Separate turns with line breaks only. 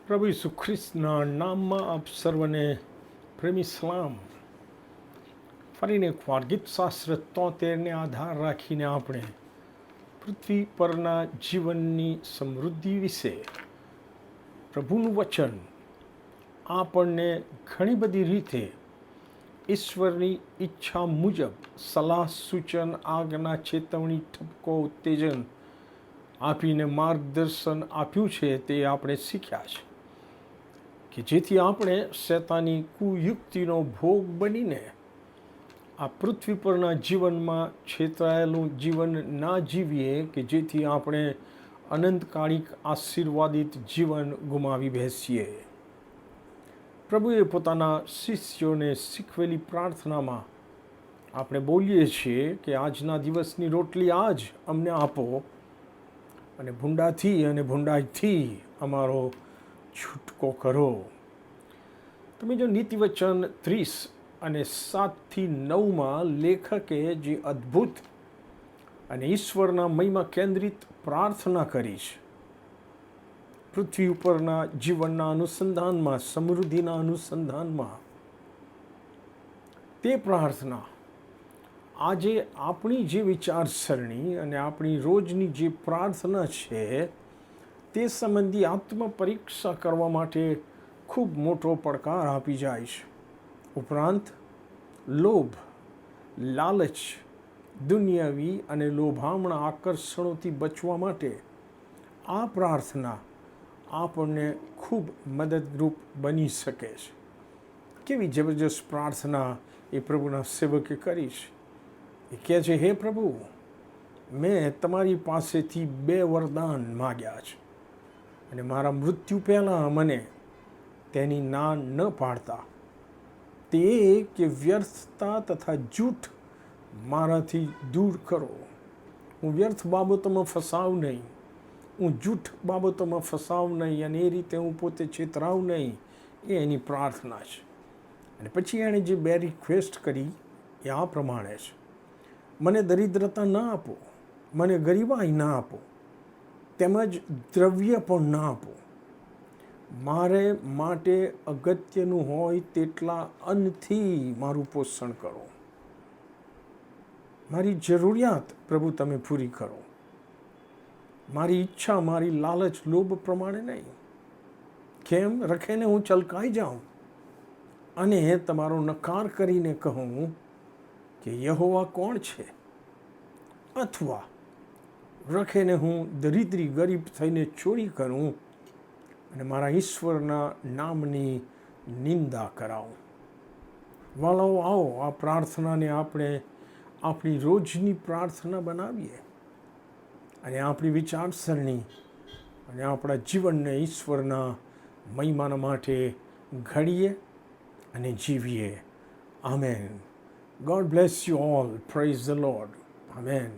પ્રભુ ઈસુ ખ્રિસ્તના નામમાં આપ સર્વને પ્રેમી સલામ. ફરીને એકવાર ગીતશાસ્ત્ર 73ને આધાર રાખીને આપણે પૃથ્વી પરના જીવનની સમૃદ્ધિ વિશે પ્રભુનું વચન આપણને ઘણી બધી રીતે ઈશ્વરની ઈચ્છા મુજબ સલાહ, સૂચન, આજ્ઞા, ચેતવણી, ઠપકો, ઉત્તેજન આપીને માર્ગદર્શન આપ્યું છે. તે આપણે શીખ્યા છે કે જેથી આપણે શૈતાની કુયુક્તિનો ભોગ બનીને આ પૃથ્વી પરના જીવનમાં છેતરાયેલું જીવન ના જીવીએ, કે જેથી આપણે અનંતકાળિક આશીર્વાદિત જીવન ગુમાવી બેસીએ. પ્રભુએ પોતાના શિષ્યોને શીખવેલી પ્રાર્થનામાં આપણે બોલીએ છીએ કે આજના દિવસની રોટલી આજ અમને આપો, અને ભૂંડાથી અને ભૂંડાઈથી અમારો છૂટકો કરો. તમે જો નીતિવચન 30 અને 7-9 લેખકે જે અદ્ભુત અને ઈશ્વરના મહિમા કેન્દ્રિત પ્રાર્થના કરી છે, પૃથ્વી ઉપરના જીવનના અનુસંધાનમાં, સમૃદ્ધિના અનુસંધાનમાં, તે પ્રાર્થના આજે આપણી જે વિચારસરણી અને આપણી રોજની જે પ્રાર્થના છે તે સંબંધી આત્મપરીક્ષા કરવા માટે ખૂબ મોટો પડકાર આપી જાય છે. ઉપરાંત લોભ, લાલચ, દુનિયાવી અને લોભામણા આકર્ષણોથી બચવા માટે આ પ્રાર્થના આપણને ખૂબ મદદરૂપ બની શકે છે. કેવી જબરજસ્ત પ્રાર્થના એ પ્રભુના સેવકે કરી છે. એ કહે છે, હે પ્રભુ, મેં તમારી પાસેથી 2 વરદાન માગ્યા છે, અને મારા મૃત્યુ પહેલાં મને તેની ના ન પાડતા. તે કે વ્યર્થતા તથા જૂઠ મારાથી દૂર કરો. હું વ્યર્થ બાબતોમાં ફસાવ નહીં, હું જૂઠ બાબતોમાં ફસાવ નહીં, અને એ રીતે હું પોતે છેતરાવ નહીં. એ એની પ્રાર્થના છે. અને પછી એણે જે 2 રિક્વેસ્ટ કરી એ આ પ્રમાણે છે: મને દરિદ્રતા ના આપો, મને ગરીબાઈ ના આપો, તેમજ દ્રવ્ય પણ ના આપો. મારે માટે અગત્યનું હોય તેટલા અન્નથી મારું પોષણ કરો. મારી જરૂરિયાત પ્રભુ તમે પૂરી કરો. મારી ઈચ્છા, મારી લાલચ, લોભ પ્રમાણે નહીં. કેમ રખેને હું ચલકાઈ જાઉં અને તમારો નકાર કરીને કહું કે યહોવા કોણ છે, અથવા રખેને હું દરિદ્રી ગરીબ થઈને ચોરી કરું અને મારા ઈશ્વરના નામની નિંદા કરાવું. વાલાઓ, આવો આ પ્રાર્થનાને આપણે આપણી રોજની પ્રાર્થના બનાવીએ અને આપણી વિચારસરણી અને આપણા જીવનને ઈશ્વરના મહિમાના માટે ઘડીએ અને જીવીએ. Amen. God bless you all. Praise the Lord. Amen.